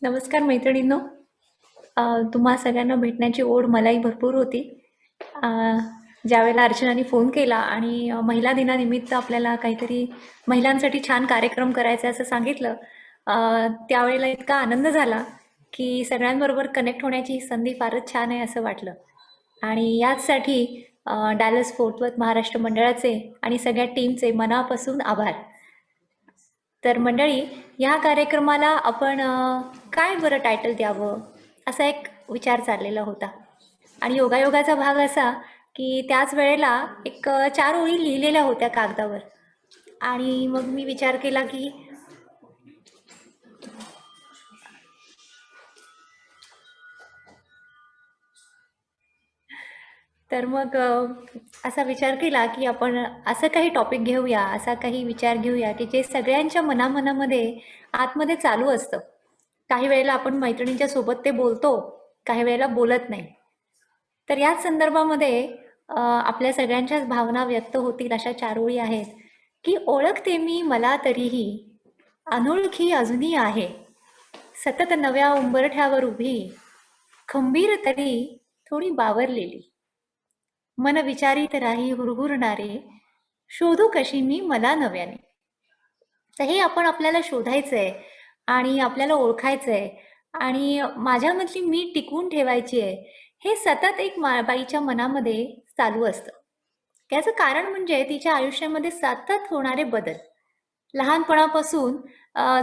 नमस्कार मैत्रिणींनो. तुम्हा सगळ्यांना भेटण्याची ओढ मलाही भरपूर होती. अ, ज्यावेळेला अर्चनाने फोन केला आणि महिला दिनानिमित्त आपल्याला काहीतरी महिलांसाठी छान कार्यक्रम करायचा आहे असं सांगितलं, अ, त्यावेळेला इतका आनंद झाला की सगळ्यांबरोबर कनेक्ट होण्याची ही संधी फारच छान आहे असं वाटलं. आणि याचसाठी डॅलस फोर्ट वर्थ महाराष्ट्र मंडळाचे आणि सगळ्या टीमचे मनापासून आभार. तर मंडळी, ह्या कार्यक्रमाला आपण काय बरं टायटल द्यावं असा एक विचार चाललेला होता. आणि योगायोगाचा भाग असा की त्याच वेळेला एक 4 ओळी लिहिलेल्या होत्या कागदावर. आणि मग मी विचार केला की तर मग असा विचार केला की आपण असं काही टॉपिक घेऊया, असा काही विचार घेऊया की जे सगळ्यांच्या मनामनामध्ये आतमध्ये चालू असतं. काही वेळेला आपण मैत्रिणींच्या सोबत ते बोलतो, काही वेळेला बोलत नाही. तर याच संदर्भामध्ये आपल्या सगळ्यांच्याच भावना व्यक्त होतील अशा 4 ओळी आहेत की ओळखते मी मला तरीही, अनोळखी अजूनही आहे, सतत नव्या उंबरठ्यावर उभी, खंबीर तरी थोडी बावरलेली, मन विचारित राही हुरहुरणारे, शोधू कशी मी मला नव्याने. तर हे आपण आपल्याला शोधायचंय आणि आपल्याला ओळखायचंय आणि माझ्यामधली मी टिकवून ठेवायची आहे, हे सतत एक बाईच्या मनामध्ये चालू असतं. त्याचं कारण म्हणजे तिच्या आयुष्यामध्ये सतत होणारे बदल. लहानपणापासून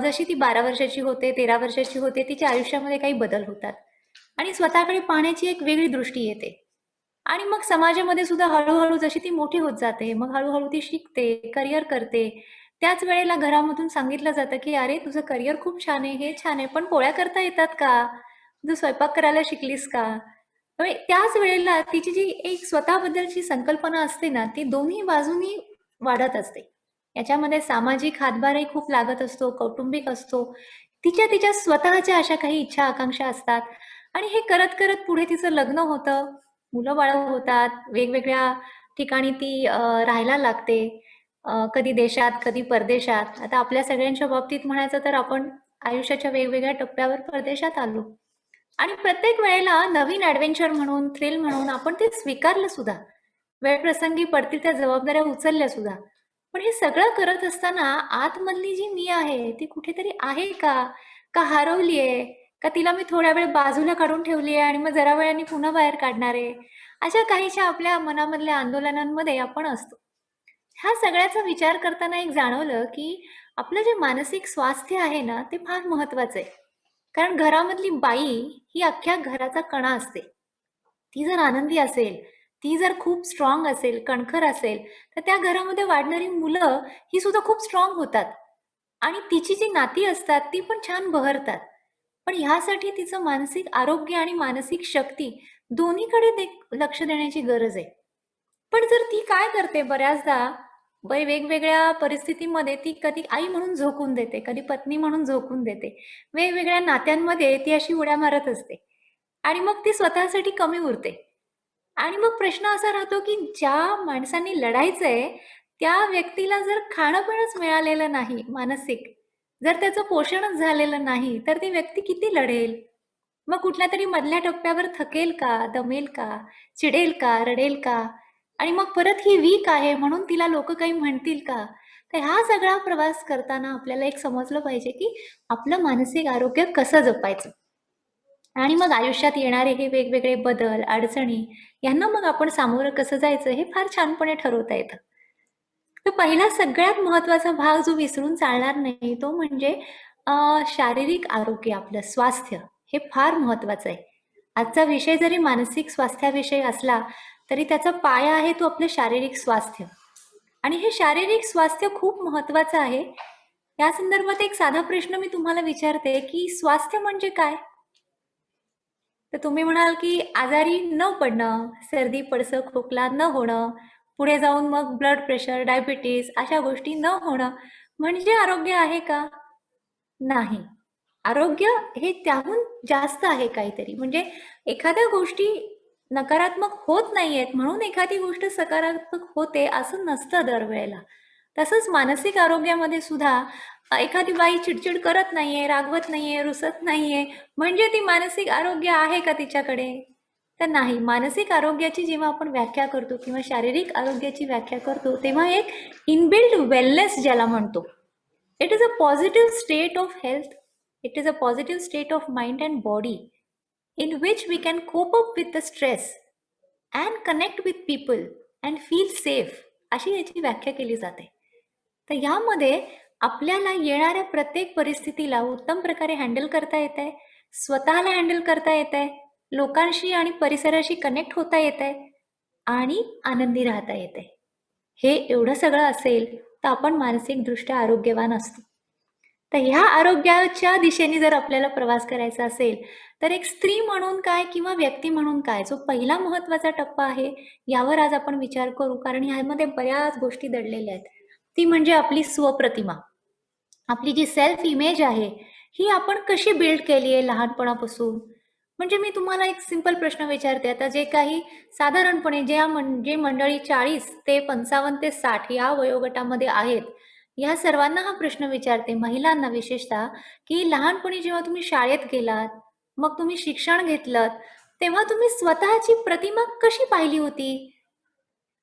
जशी ती 12 वर्षाची होते, 13 वर्षाची होते, तिच्या आयुष्यामध्ये काही बदल होतात आणि स्वतःकडे पाहण्याची एक वेगळी दृष्टी येते. आणि मग समाजामध्ये सुद्धा हळूहळू जशी ती मोठी होत जाते, मग हळूहळू ती शिकते, करिअर करते. त्याच वेळेला घरामधून सांगितलं जातं की अरे तुझं करिअर खूप छान आहे, हे छान आहे, पण पोळ्या करता येतात का? तू स्वयंपाक करायला शिकलीस का? म्हणजे त्याच वेळेला तिची जी एक स्वतःबद्दलची संकल्पना असते ना, ती दोन्ही बाजूनी वाढत असते. याच्यामध्ये सामाजिक हातभारही खूप लागत असतो, कौटुंबिक असतो. तिच्या स्वतःच्या अशा काही इच्छा आकांक्षा असतात आणि हे करत करत पुढे तिचं लग्न होतं, मुलं बाळं होतात, वेगवेगळ्या ठिकाणी ती राहायला लागते. कधी देशात, कधी परदेशात. आता आपल्या सगळ्यांच्या बाबतीत म्हणायचं तर आपण आयुष्याच्या वेगवेगळ्या टप्प्यावर परदेशात आलो. आणि प्रत्येक वेळेला नवीन ॲडव्हेंचर म्हणून, थ्रिल म्हणून आपण ते स्वीकारलं सुद्धा. वेळप्रसंगी पडतील त्या जबाबदाऱ्या उचलल्या सुद्धा. पण हे सगळं करत असताना आतमधली जी मी आहे, ती कुठेतरी आहे का? का हरवली आहे? का तिला मी थोड्या वेळ बाजूला काढून ठेवली आहे आणि मग जरा वेळाने पुन्हा बाहेर काढणार आहे? अशा काहीशा आपल्या मनामधल्या आंदोलनांमध्ये आपण असतो. ह्या सगळ्याचा विचार करताना एक जाणवलं की आपलं जे मानसिक स्वास्थ्य आहे ना, ते फार महत्वाचं आहे. कारण घरामधली बाई ही अख्ख्या घराचा कणा असते. ती जर आनंदी असेल, ती जर खूप स्ट्रॉंग असेल, कणखर असेल, तर त्या घरामध्ये वाढणारी मुलं ही सुद्धा खूप स्ट्रॉंग होतात आणि तिची जी नाती असतात ती पण छान बहरतात. पण ह्यासाठी तिचं मानसिक आरोग्य आणि मानसिक शक्ती दोन्हीकडे लक्ष देण्याची गरज आहे. पण जर ती काय करते बऱ्याचदा, वेगवेगळ्या परिस्थितीमध्ये ती कधी आई म्हणून झोकून देते, कधी पत्नी म्हणून झोकून देते. वेगवेगळ्या नात्यांमध्ये ती अशी उड्या मारत असते आणि मग ती स्वतःसाठी कमी उरते. आणि मग प्रश्न असा राहतो की ज्या माणसांनी लढायचंय, त्या व्यक्तीला जर खाणं-पिणंच मिळालेलं नाही मानसिक, जर त्याचं पोषणच झालेलं नाही, तर ती व्यक्ती किती लढेल? मग कुठल्यातरी मधल्या टप्प्यावर थकेल का? दमेल का? चिडेल का? रडेल का? आणि मग परत ही वीक आहे म्हणून तिला लोकं काही म्हणतील का? तर हा सगळा प्रवास करताना आपल्याला एक समजलं पाहिजे की आपलं मानसिक आरोग्य कसं जपायचं. आणि मग आयुष्यात येणारे हे वेगवेगळे बदल, अडचणी यांना मग आपण सामोरं कसं जायचं हे फार छानपणे ठरवता येतं. तर पहिला सगळ्यात महत्त्वाचा भाग जो विसरून चालणार नाही तो म्हणजे शारीरिक आरोग्य, आपलं स्वास्थ्य हे फार महत्त्वाचं आहे. आजचा विषय जरी मानसिक स्वास्थ्याविषयी असला, तरी त्याचा पाया आहे तो आपलं शारीरिक स्वास्थ्य. आणि हे शारीरिक स्वास्थ्य खूप महत्त्वाचं आहे. या संदर्भात एक साधा प्रश्न मी तुम्हाला विचारते की स्वास्थ्य म्हणजे काय? तर तुम्ही म्हणाल की आजारी न पडणं, सर्दी, पडसं, खोकला न होणं, पुढे जाऊन मग ब्लड प्रेशर, डायबिटीज अशा गोष्टी न होणं म्हणजे आरोग्य आहे का? नाही. आरोग्य हे त्याहून जास्त आहे काहीतरी. म्हणजे एखाद्या गोष्टी नकारात्मक होत नाहीयेत म्हणून एखादी गोष्ट सकारात्मक होते असं नसतं दरवेळेला. तसंच मानसिक आरोग्यामध्ये सुद्धा एखादी बाई चिडचिड करत नाहीये, रागवत नाहीये, रुसत नाहीये, म्हणजे ती मानसिक आरोग्य आहे का तिच्याकडे? तर नाही. मानसिक आरोग्याची जेव्हा आपण व्याख्या करतो किंवा शारीरिक आरोग्याची व्याख्या करतो, तेव्हा एक इनबिल्ट वेलनेस ज्याला म्हणतो. It is a positive state of health, it is a positive state of mind and body in which we can cope up with the stress and connect with people and feel safe, अशी याची व्याख्या केली जाते. तर यामध्ये आपल्याला येणाऱ्या प्रत्येक परिस्थितीला उत्तम प्रकारे हँडल करता येत आहे, स्वतःला हँडल करता येत आहे, लोकांशी आणि परिसराशी कनेक्ट होता येत आहे आणि आनंदी राहता येत आहे. हे एवढं सगळं असेल तर आपण मानसिकदृष्ट्या आरोग्यवान असतो. तर ह्या आरोग्याच्या दिशेने जर आपल्याला प्रवास करायचा असेल तर एक स्त्री म्हणून काय किंवा व्यक्ती म्हणून काय, जो पहिला महत्वाचा टप्पा आहे, यावर आज आपण विचार करू. कारण ह्यामध्ये बऱ्याच गोष्टी दडलेल्या आहेत. ती म्हणजे आपली स्वप्रतिमा. आपली जी सेल्फ इमेज आहे ही आपण कशी बिल्ड केली आहे लहानपणापासून. म्हणजे मी तुम्हाला एक सिंपल प्रश्न विचारते. आता जे काही साधारणपणे जे मंडळी 40 ते 55 ते 60 या वयोगटामध्ये आहेत, या सर्वांना हा प्रश्न विचारते, महिलांना विशेषतः, की लहानपणी जेव्हा तुम्ही शाळेत गेलात, मग तुम्ही शिक्षण घेतलं, तेव्हा तुम्ही स्वतःची प्रतिमा कशी पाहिली होती?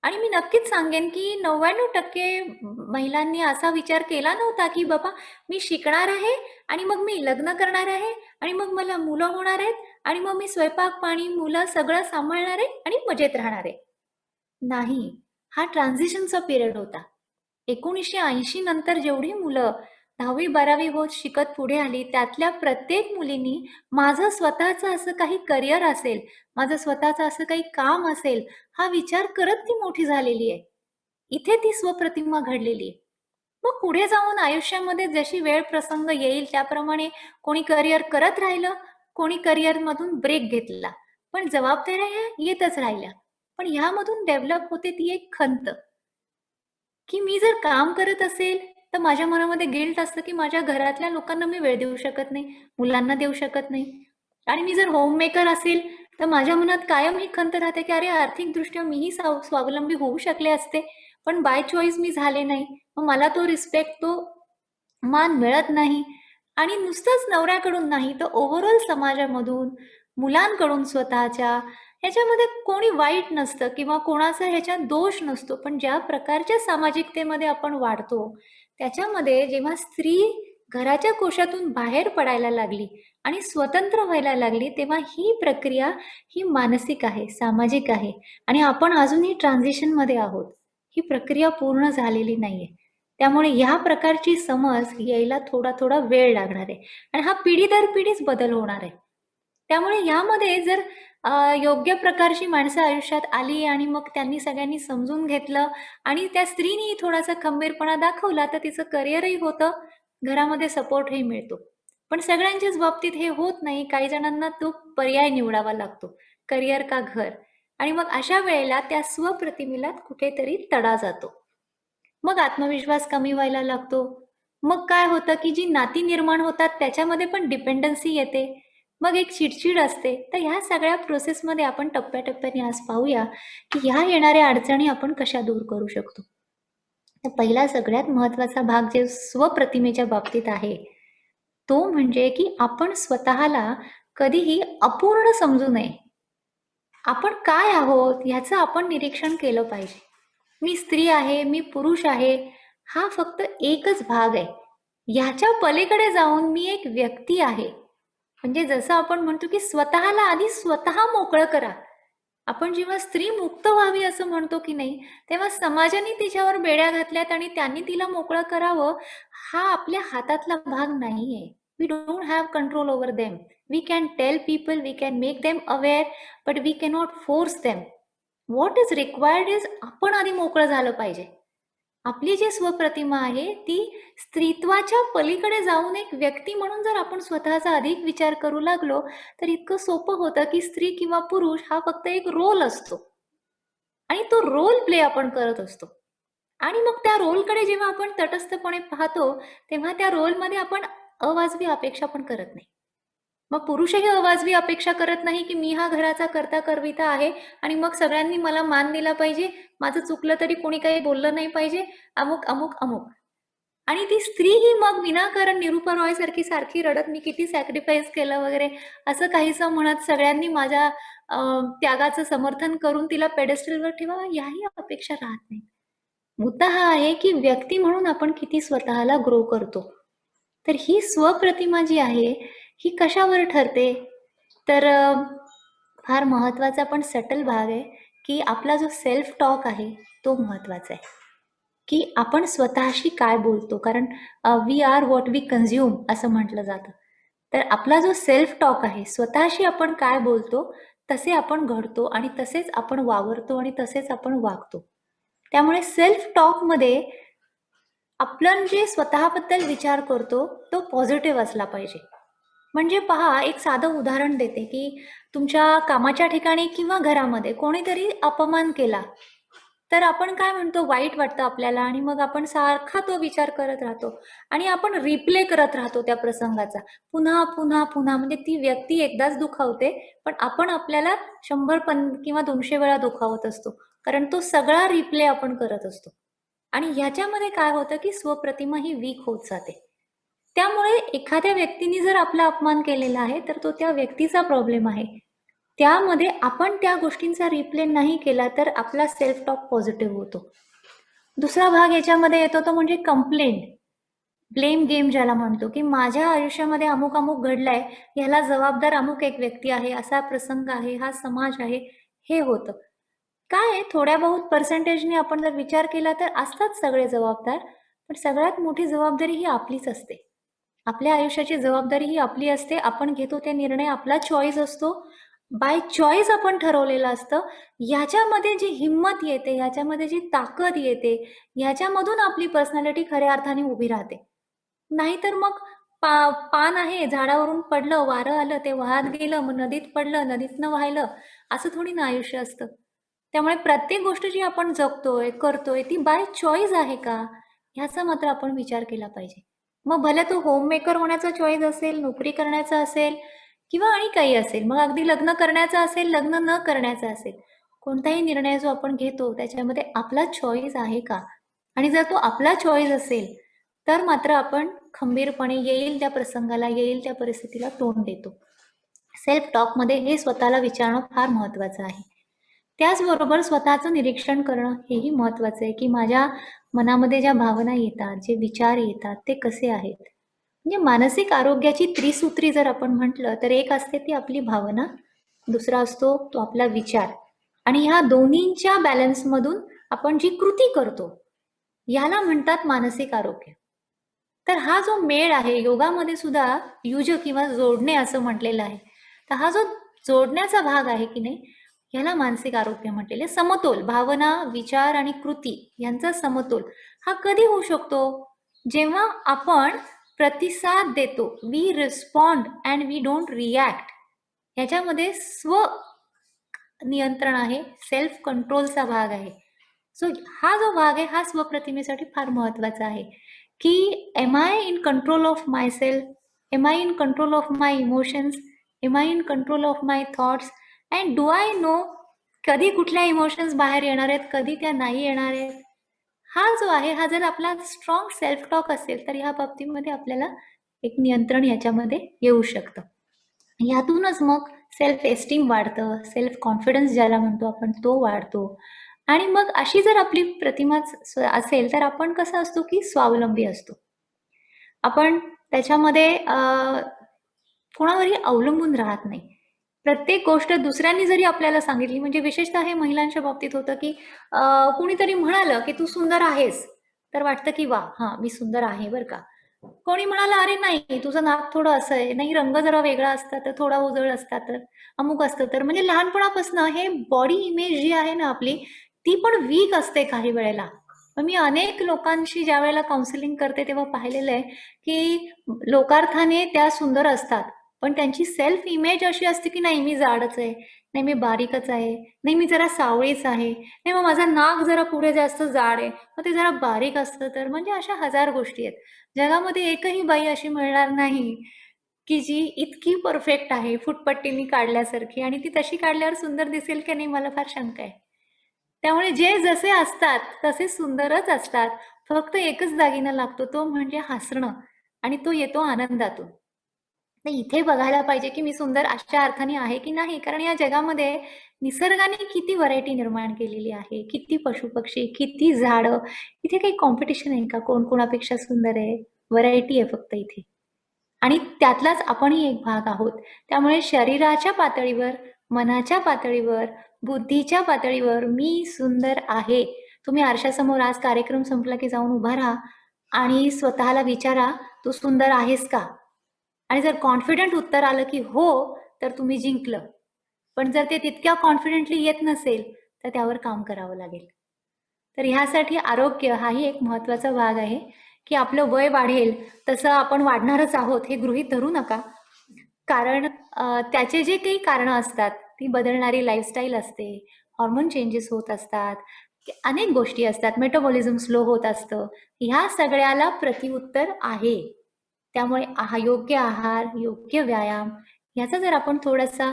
आणि मी नक्कीच सांगेन की 99% महिलांनी असा विचार केला नव्हता की बाबा मी शिकणार आहे आणि मग मी लग्न करणार आहे आणि मग मला मुलं होणार आहेत आणि मग मी स्वयंपाक पाणी मुलं सगळं सांभाळणार आहे आणि मजेत राहणार आहे. नाही, हा ट्रान्झिशनचा पिरियड होता. 1980 नंतर जेवढी मुलं 10वी-12वी होत शिकत पुढे आली, त्यातल्या प्रत्येक मुलींनी माझं स्वतःचं असं काही करिअर असेल, माझं स्वतःचं असं काही काम असेल, हा विचार करत ती मोठी झालेली आहे. इथे ती स्वप्रतिमा घडलेली आहे. मग पुढे जाऊन आयुष्यामध्ये जशी वेळ प्रसंग येईल त्याप्रमाणे कोणी करिअर करत राहिलं, कोणी करिअरमधून ब्रेक घेतला. पण जबाबदाऱ्या ह्या येतच राहिल्या. पण ह्यामधून डेव्हलप होते ती एक खंत, की मी जर काम करत असेल तर माझ्या मनामध्ये गिल्ट असतं की माझ्या घरातल्या लोकांना मी वेळ देऊ शकत नाही, मुलांना देऊ शकत नाही. आणि मी जर होममेकर असेल तर माझ्या मनात कायम ही खंत राहते की अरे आर्थिकदृष्ट्या मीही स्वावलंबी होऊ शकले असते, पण बाय चॉईस मी झाले नाही. मग मला तो रिस्पेक्ट, तो मान मिळत नाही. आणि नुसतंच नवऱ्याकडून नाही तर ओव्हरऑल समाजामधून, मुलांकडून स्वतःच्या, ह्याच्यामध्ये कोणी वाईट नसतं किंवा कोणाचा ह्याच्यात दोष नसतो. पण ज्या प्रकारच्या सामाजिकतेमध्ये आपण वाढतो, त्याच्यामध्ये जेव्हा स्त्री घराच्या कोशातून बाहेर पडायला लागली आणि स्वतंत्र व्हायला लागली, तेव्हा ही प्रक्रिया ही मानसिक आहे, सामाजिक आहे आणि आपण अजूनही ट्रान्झिशनमध्ये आहोत. ही प्रक्रिया पूर्ण झालेली नाहीये. त्यामुळे ह्या प्रकारची समज यायला थोडा वेळ लागणार आहे आणि हा पिढी दर पिढीच बदल होणार आहे. त्यामुळे यामध्ये जर योग्य प्रकारची माणसं आयुष्यात आली आणि मग त्यांनी सगळ्यांनी समजून घेतलं आणि त्या स्त्रीनी थोडासा खंबीरपणा दाखवला तर तिचं करिअरही होतं, घरामध्ये सपोर्टही मिळतो. पण सगळ्यांच्याच बाबतीत हे होत नाही. काही जणांना तो पर्याय निवडावा लागतो, करिअर का घर. आणि मग अशा वेळेला त्या स्वप्रतिमेला कुठेतरी तडा जातो. मग आत्मविश्वास कमी व्हायला लागतो. मग काय होतं की जी नाती निर्माण होतात त्याच्यामध्ये पण डिपेंडन्सी येते. मग एक चिडचिड असते. तर ह्या सगळ्या प्रोसेसमध्ये आपण टप्प्याटप्प्याने आज पाहूया की ह्या येणाऱ्या अडचणी आपण कशा दूर करू शकतो. तर पहिला सगळ्यात महत्वाचा भाग जे स्वप्रतिमेच्या बाबतीत आहे, तो म्हणजे की आपण स्वतःला कधीही अपूर्ण समजू नये. आपण काय आहोत ह्याचं आपण निरीक्षण केलं पाहिजे. मी स्त्री आहे, मी पुरुष आहे, हा फक्त एकच भाग आहे. ह्याच्या पलीकडे जाऊन मी एक व्यक्ती आहे. म्हणजे जसं आपण म्हणतो की स्वतःला आधी स्वतः मोकळं करा. आपण जेव्हा स्त्री मुक्त व्हावी असं म्हणतो की नाही, तेव्हा समाजाने तिच्यावर बेड्या घातल्यात आणि त्यांनी तिला मोकळं करावं, हा आपल्या हातातला भाग नाहीये. We don't have control over them. We can tell people, we can make them aware, but we cannot force them. What is required is आपण आधी मोकळं झालं पाहिजे. आपली जी स्वप्रतिमा आहे ती स्त्रीत्वाच्या पलीकडे जाऊन एक व्यक्ती म्हणून जर आपण स्वतःचा अधिक विचार करू लागलो तर इतकं सोपं होतं की स्त्री किंवा पुरुष हा फक्त एक रोल असतो आणि तो रोल प्ले आपण करत असतो. आणि मग त्या रोलकडे जेव्हा आपण तटस्थपणे पाहतो तेव्हा त्या रोलमध्ये आपण अवाजवी अपेक्षा पण करत नाही. मग पुरुषही अवाजवी अपेक्षा करत नाही की मी हा घराचा कर्ता करविता आहे आणि मग सगळ्यांनी मला मान दिला पाहिजे, माझं चुकलं तरी कोणी काही बोललं नाही पाहिजे, अमुक अमुक अमुक. आणि ती स्त्री ही मग विनाकारण निरूपा रॉय सारखी रडत मी किती सॅक्रिफाईस केलं वगैरे असं काहीसं म्हणत सगळ्यांनी माझ्या त्यागाचं समर्थन करून तिला पेडेस्टलवर ठेवावं याही अपेक्षा राहत नाही. मुद्दा हा आहे की व्यक्ती म्हणून आपण किती स्वतःला ग्रो करतो. तर ही स्वप्रतिमा जी आहे ही कशावर ठरते? तर फार महत्वाचा पण सटल भाग आहे की आपला जो सेल्फ टॉक आहे तो महत्वाचा आहे. की आपण स्वतःशी काय बोलतो, कारण we are what we consume असं म्हटलं जातं. तर आपला जो सेल्फ टॉक आहे, स्वतःशी आपण काय बोलतो तसे आपण घडतो आणि तसेच आपण वावरतो आणि तसेच आपण वागतो. त्यामुळे सेल्फ टॉकमध्ये आपण जे स्वतःबद्दल विचार करतो तो पॉझिटिव्ह असला पाहिजे. म्हणजे पहा, एक साधं उदाहरण देते की तुमच्या कामाच्या ठिकाणी किंवा घरामध्ये कोणीतरी अपमान केला तर आपण काय म्हणतो, वाईट वाटतं आपल्याला आणि मग आपण सारखा तो विचार करत राहतो आणि आपण रिप्ले करत राहतो त्या प्रसंगाचा पुन्हा पुन्हा पुन्हा. म्हणजे ती व्यक्ती एकदाच दुखावते पण आपण आपल्याला 100 किंवा 200 वेळा दुखावत असतो, कारण तो सगळा रिप्ले आपण करत असतो. आणि ह्याच्यामध्ये काय होतं की स्वप्रतिमा ही वीक होत जाते. त्यामुळे एखाद्या व्यक्तीने जर आपला अपमान केलेला आहे तर तो त्या व्यक्तीचा प्रॉब्लेम आहे. त्यामध्ये आपण त्या गोष्टींचा रिप्ले नाही केला तर आपला सेल्फ टॉक पॉझिटिव्ह होतो. दुसरा भाग याच्यामध्ये येतो तो म्हणजे कंप्लेंट, ब्लेम गेम ज्याला म्हणतो, की माझ्या आयुष्यामध्ये अमुक अमुक घडलाय, ह्याला जबाबदार अमुक एक व्यक्ती आहे, असा प्रसंग आहे, हा समाज आहे, हे होतं. काय आहे, थोड्या बहुत पर्सेंटेजने आपण जर विचार केला तर असतात सगळे जबाबदार, पण सगळ्यात मोठी जबाबदारी ही आपलीच असते. आपल्या आयुष्याची जबाबदारी ही आपली असते. आपण घेतो ते निर्णय, आपला चॉईस असतो. बाय चॉईस आपण ठरवलेलं असतं. ह्याच्यामध्ये जी हिंमत येते, ह्याच्यामध्ये जी ताकद येते, ह्याच्यामधून आपली पर्सनॅलिटी खऱ्या अर्थाने उभी राहते. नाहीतर मग पान आहे, झाडावरून पडलं, वारं आलं, ते वाहत गेलं, मग नदीत पडलं, नदीतनं वाहिलं, असं थोडी ना आयुष्य असतं. त्यामुळे प्रत्येक गोष्ट जी आपण जगतोय, करतोय, ती बाय चॉईस आहे का? ह्याचा मात्र आपण विचार केला पाहिजे. मग भले तो होममेकर होण्याचा चॉईस असेल, नोकरी करण्याचा असेल किंवा आणि काही असेल. मग अगदी लग्न करण्याचं असेल, लग्न न करण्याचं असेल. कोणताही निर्णय जो आपण घेतो त्याच्यामध्ये आपला चॉईस आहे का? आणि जर तो आपला चॉईस असेल तर मात्र आपण खंबीरपणे येईल त्या प्रसंगाला, येईल त्या परिस्थितीला तोंड देतो. सेल्फ टॉकमध्ये हे स्वतःला विचारणं फार महत्वाचं आहे. त्याचबरोबर स्वतःचं निरीक्षण करणं हेही महत्वाचं आहे की माझ्या मनामध्ये ज्या भावना येतात, जे विचार येतात ते कसे आहेत. म्हणजे मानसिक आरोग्याची त्रिसूत्री जर आपण म्हटलं तर एक असते ती आपली भावना, दुसरा असतो तो आपला विचार आणि ह्या दोन्हींच्या बॅलन्समधून आपण जी कृती करतो याला म्हणतात मानसिक आरोग्य. तर हा जो मेळ आहे, योगामध्ये सुद्धा युज किंवा जोडणे असं म्हटलेलं आहे. तर हा जो जोडण्याचा भाग आहे की नाही, याला मानसिक आरोग्य म्हटलेले. समतोल, भावना, विचार आणि कृती यांचा समतोल हा कधी होऊ शकतो? जेव्हा आपण प्रतिसाद देतो, we respond and we don't react. ह्याच्यामध्ये स्व नियंत्रण आहे, सेल्फ कंट्रोलचा भाग आहे. सो हा जो भाग आहे हा स्वप्रतिमेसाठी फार महत्वाचा आहे की am I in control of myself, am I in control of my emotions, am I in control of my thoughts and do I know कधी कुठल्या इमोशन्स बाहेर येणार आहेत, कधी त्या नाही येणार आहेत. हा जो आहे हा जर आपला स्ट्रॉंग सेल्फ टॉक असेल तर ह्या बाबतीमध्ये आपल्याला एक नियंत्रण याच्यामध्ये येऊ शकतं. यातूनच मग सेल्फ एस्टीम वाढतं, सेल्फ कॉन्फिडन्स ज्याला म्हणतो आपण तो वाढतो. आणि मग अशी जर आपली प्रतिमा असेल तर आपण कसं असतो की स्वावलंबी असतो. आपण त्याच्यामध्ये कोणावरही अवलंबून राहत नाही. प्रत्येक गोष्ट दुसऱ्यांनी जरी आपल्याला सांगितली, म्हणजे विशेषतः हे महिलांच्या बाबतीत होतं की कोणीतरी म्हणालं की तू सुंदर आहेस, तर वाटतं की वा, हा मी सुंदर आहे बरं का. कोणी म्हणाला अरे नाही तुझं नाक थोडं असं आहे, नाही रंग जरा वेगळा असता तर, थोडा उजळ असता तर, अमुक असतं तर. म्हणजे लहानपणापासून हे बॉडी इमेज जी आहे ना आपली, ती पण वीक असते काही वेळेला. मी अनेक लोकांशी ज्या वेळेला काउन्सिलिंग करते तेव्हा पाहिलेलं आहे की लोकार्थाने त्या सुंदर असतात पण त्यांची सेल्फ इमेज अशी असते की नाही मी जाडच आहे, नाही मी बारीकच आहे, नाही मी जरा सावळीच आहे, नाही मग माझा नाक जरा पुढे जास्त जाड आहे, मग ते जरा बारीक असतं तर. म्हणजे अशा हजार गोष्टी आहेत. जगामध्ये एकही बाई अशी मिळणार नाही की जी इतकी परफेक्ट आहे फुटपट्टीनी काढल्यासारखी आणि ती तशी काढल्यावर सुंदर दिसेल की नाही मला फार शंका आहे. त्यामुळे जे जसे असतात तसे सुंदरच असतात. फक्त एकच दागिना लागतो तो म्हणजे हसणं आणि तो येतो आनंदातून. तर इथे बघायला पाहिजे की मी सुंदर अशा अर्थाने आहे की नाही. कारण या जगामध्ये निसर्गाने किती व्हरायटी निर्माण केलेली आहे. किती पशुपक्षी, किती झाडं. इथे काही कॉम्पिटिशन आहे का? कोण कोणापेक्षा सुंदर आहे? व्हरायटी आहे फक्त इथे. आणि त्यातलाच आपणही एक भाग आहोत. त्यामुळे शरीराच्या पातळीवर, मनाच्या पातळीवर, बुद्धीच्या पातळीवर मी सुंदर आहे. तुम्ही आरशासमोर आज कार्यक्रम संपला की जाऊन उभा राहा आणि स्वतःला विचारा, "तू सुंदर आहेस का?" आणि जर कॉन्फिडंट उत्तर आलं की हो, तर तुम्ही जिंकलं. पण जर ते तितक्या कॉन्फिडेंटली येत नसेल, तर त्यावर काम करावं लागेल. तर ह्यासाठी आरोग्य हाही एक महत्त्वाचा भाग आहे, की आपलं वय वाढेल तसं आपण वाढणारच आहोत हे गृहीत धरू नका. कारण त्याचे जे काही कारणं असतात, ती बदलणारी लाईफस्टाईल असते, हॉर्मोन चेंजेस होत असतात, अनेक गोष्टी असतात, मेटाबॉलिझम स्लो होत असतं. ह्या सगळ्याला प्रतिउत्तर आहे. त्यामुळे योग्य आहार, योग्य व्यायाम याचा जर आपण थोडासा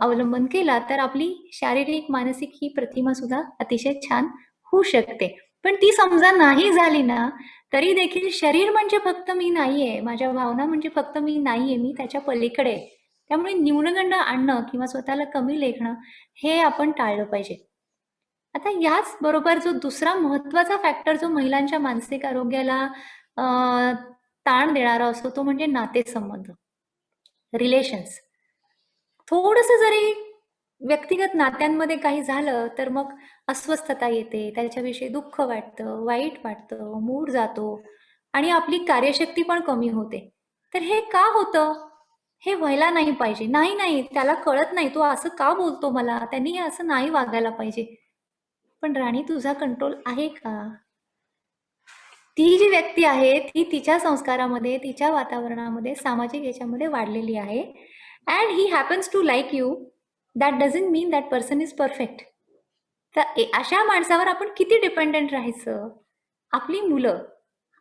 अवलंबन केला, तर आपली शारीरिक, मानसिक ही प्रतिमा सुद्धा अतिशय छान होऊ शकते. पण ती समजा नाही झाली ना, तरी देखील शरीर म्हणजे फक्त मी नाहीये, माझ्या भावना म्हणजे फक्त मी नाहीये, मी त्याच्या पलीकडे आहे. त्यामुळे न्यूनगंड आणणं किंवा स्वतःला कमी लेखणं हे आपण टाळलं पाहिजे. आता याच बरोबर जो दुसरा महत्त्वाचा फॅक्टर जो महिलांच्या मानसिक आरोग्याला अ, ताण देणारा असतो तो म्हणजे नातेसंबंध, रिलेशन्स. थोडंसं जरी व्यक्तिगत नात्यांमध्ये काही झालं तर मग अस्वस्थता येते, त्याच्याविषयी दुःख वाटतं, वाईट वाटतं, मूड जातो आणि आपली कार्यशक्ती पण कमी होते. तर हे का होतं? हे व्हायला नाही पाहिजे. नाही, नाही, त्याला कळत नाही. तो असं का बोलतो मला? त्यांनी असं नाही वागायला पाहिजे. पण राणी तुझा कंट्रोल आहे का? ती जी व्यक्ती आहे ती तिच्या संस्कारामध्ये, तिच्या वातावरणामध्ये, सामाजिक याच्यामध्ये वाढलेली आहे. And he happens to like you. That doesn't mean that person is perfect. तर अशा माणसावर आपण किती डिपेंडंट राहायचं? आपली मुलं,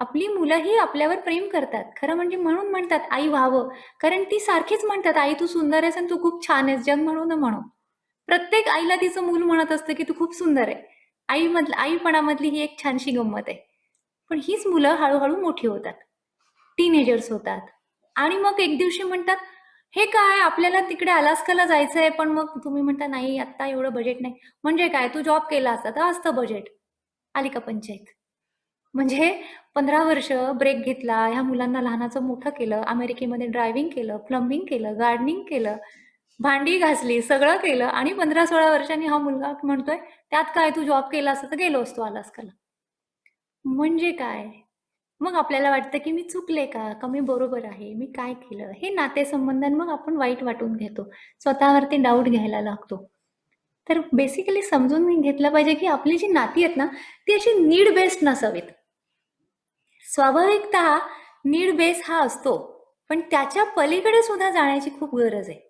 आपली मुलंही आपल्यावर प्रेम करतात. खरं म्हणजे म्हणून म्हणतात आई व्हावं. कारण ती सारखीच म्हणतात, आई तू सुंदर आहेस आणि तू खूप छान आहेस, जग म्हणू न म्हणू. प्रत्येक आईला तिचं मूल म्हणत असतं की तू खूप सुंदर आहे. आईपणामधली ही एक छानशी गंमत आहे. पण हीच मुलं हळूहळू मोठी होतात, टीनेजर्स होतात आणि मग एक दिवशी म्हणतात, "हे काय आपल्याला तिकडे अलास्काला जायचंय, पण मग तुम्ही म्हणता नाही आत्ता एवढं बजेट नाही." म्हणजे काय तू जॉब केला असता तर असतं बजेट. आली का पंचायत? म्हणजे 15 वर्ष ब्रेक घेतला, ह्या मुलांना लहानाचं मोठं केलं, अमेरिकेमध्ये ड्रायव्हिंग केलं, प्लंबिंग केलं, गार्डनिंग केलं, भांडी घासली, सगळं केलं आणि 15-16 वर्षांनी हा मुलगा म्हणतोय, "त्यात काय तू जॉब केला असता तर गेलो असतो अलास्काला." म्हणजे काय? मग आपल्याला वाटतं की मी चुकले का मी बरोबर आहे? मी काय केलं? हे नातेसंबंधात मग आपण वाईट वाटून घेतो. स्वतःवरती डाऊट घ्यायला लागतो. तर बेसिकली समजून घेतलं पाहिजे की आपली जी नाती आहेत ना, ती अशी नीड बेस्ड नसावीत. स्वाभाविकतः नीड बेस हा असतो, पण त्याच्या पलीकडे सुद्धा जाण्याची खूप गरज आहे.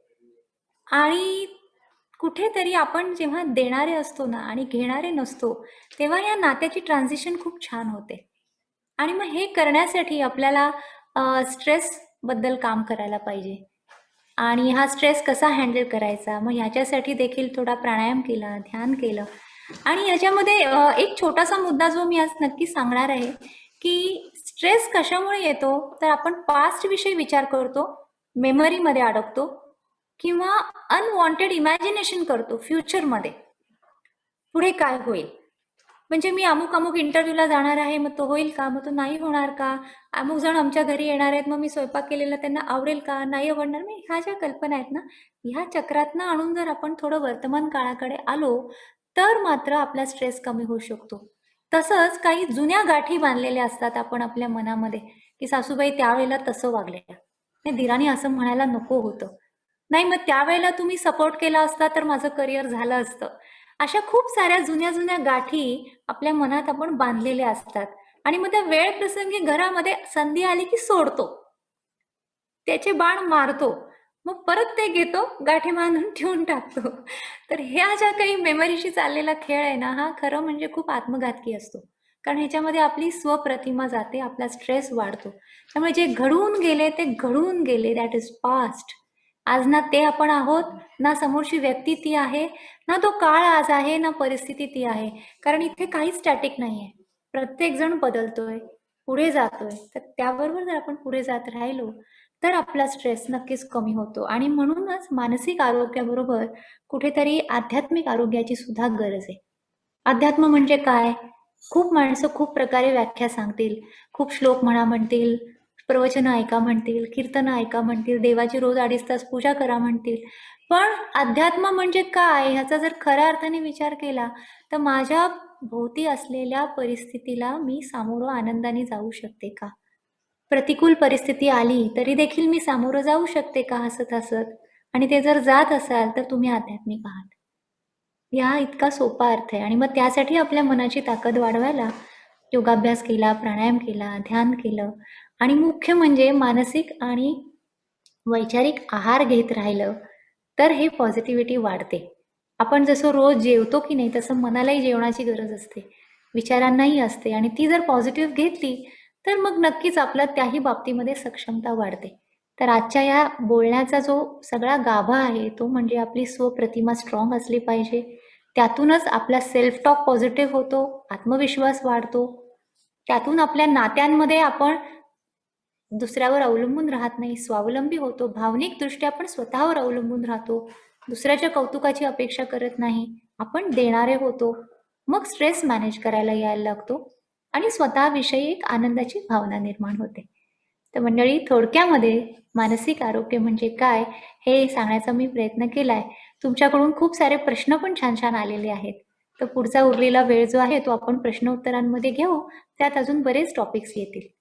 आणि कुठेतरी आपण जेव्हा देणारे असतो ना आणि घेणारे नसतो, तेव्हा या नात्याची ट्रान्झिशन खूप छान होते. आणि मग हे करण्यासाठी आपल्याला स्ट्रेसबद्दल काम करायला पाहिजे. आणि हा स्ट्रेस कसा हँडल करायचा? मग ह्याच्यासाठी देखील थोडा प्राणायाम केला, ध्यान केलं. आणि याच्यामध्ये एक छोटासा मुद्दा जो मी आज नक्की सांगणार आहे, की स्ट्रेस कशामुळे येतो? तर आपण पास्टविषयी विचार करतो, मेमरीमध्ये अडकतो किंवा अनवॉन्टेड इमॅजिनेशन करतो फ्युचरमध्ये. पुढे काय होईल? म्हणजे मी अमुक इंटरव्ह्यूला जाणार आहे, मग तो होईल का? मग तो नाही होणार का? अमुक जण आमच्या घरी येणार आहेत, मग मी स्वयंपाक केलेला त्यांना आवडेल का? नाही आवडणार. मी ह्या ज्या कल्पना आहेत ना, ह्या चक्रातनं आणून जर आपण थोडं वर्तमान काळाकडे आलो, तर मात्र आपला स्ट्रेस कमी होऊ शकतो. तसंच काही जुन्या गाठी बांधलेल्या असतात आपण आपल्या मनामध्ये, की सासूबाई त्यावेळेला तसं वागल्या. नाही, दिराने असं म्हणायला नको होतं. नाही, मग त्यावेळेला तुम्ही सपोर्ट केला असता तर माझं करिअर झालं असतं. अशा खूप साऱ्या जुन्या-जुन्या गाठी आपल्या मनात आपण बांधलेल्या असतात आणि मग त्या वेळ प्रसंगी घरामध्ये संधी आली की सोडतो. त्याचे बाण मारतो. मग परत ते घेतो, गाठी बांधून ठेवून टाकतो. तर ह्या ज्या काही मेमरीशी चाललेला खेळ आहे ना, हा खरं म्हणजे खूप आत्मघातकी असतो. कारण ह्याच्यामध्ये आपली स्वप्रतिमा जाते, आपला स्ट्रेस वाढतो. त्यामुळे जे घडून गेले ते घडून गेले, दॅट इज पास्ट. आज ना ते आपण आहोत, ना समोरची व्यक्ती ती आहे, ना तो काळ आज आहे, ना परिस्थिती ती आहे. कारण इथे काहीच स्टॅटिक नाहीये. प्रत्येक जण बदलतोय, पुढे जातोय. तर त्याबरोबर जर आपण पुढे जात राहिलो तर आपला स्ट्रेस नक्कीच कमी होतो. आणि म्हणूनच मानसिक आरोग्याबरोबर कुठेतरी आध्यात्मिक आरोग्याची सुद्धा गरज आहे. अध्यात्म म्हणजे काय? खूप माणसं खूप प्रकारे व्याख्या सांगतील, खूप श्लोक म्हणतील, प्रवचन ऐका म्हणतील, कीर्तन ऐका म्हणतील, देवाची रोज 2.5 तास पूजा करा म्हणतील. पण अध्यात्म म्हणजे काय ह्याचा जर खऱ्या अर्थाने विचार केला तर माझ्या भोवती असलेल्या परिस्थितीला मी सामोरं आनंदाने जाऊ शकते का? प्रतिकूल परिस्थिती आली तरी देखील मी सामोरं जाऊ शकते का हसत हसत? आणि ते जर जात असाल तर तुम्ही आध्यात्मिक आहात. या इतका सोपा अर्थ आहे. आणि मग त्यासाठी आपल्या मनाची ताकद वाढवायला योगाभ्यास केला, प्राणायाम केला, ध्यान केलं आणि मुख्य म्हणजे मानसिक आणि वैचारिक आहार घेत राहिलं तर हे पॉझिटिव्हिटी वाढते. आपण जसं रोज जेवतो की नाही तसं मनालाही जेवणाची गरज असते, विचारांनाही असते. आणि ती जर पॉझिटिव्ह घेतली तर मग नक्कीच आपला त्याही बाबतीमध्ये सक्षमता वाढते. तर आजच्या या बोलण्याचा जो सगळा गाभा आहे तो म्हणजे आपली स्वप्रतिमा स्ट्रॉंग असली पाहिजे. त्यातूनच आपला सेल्फ टॉक पॉझिटिव्ह होतो, आत्मविश्वास वाढतो. त्यातून आपल्या नात्यांमध्ये आपण दुसऱ्यावर अवलंबून राहत नाही, स्वावलंबी होतो. भावनिकदृष्ट्या आपण स्वतःवर अवलंबून राहतो, दुसऱ्याच्या कौतुकाची अपेक्षा करत नाही, आपण देणारे होतो. मग स्ट्रेस मॅनेज करायला यायला लागतो आणि स्वतःविषयी एक आनंदाची भावना निर्माण होते. तर मंडळी, थोडक्यामध्ये मानसिक आरोग्य म्हणजे काय हे सांगण्याचा मी प्रयत्न केलाय. तुमच्याकडून खूप सारे प्रश्न पण छान छान आलेले आहेत. तर पुढचा उरलेला वेळ जो आहे तो आपण प्रश्न उत्तरांमध्ये घेऊ. त्यात अजून बरेच टॉपिक्स येतील.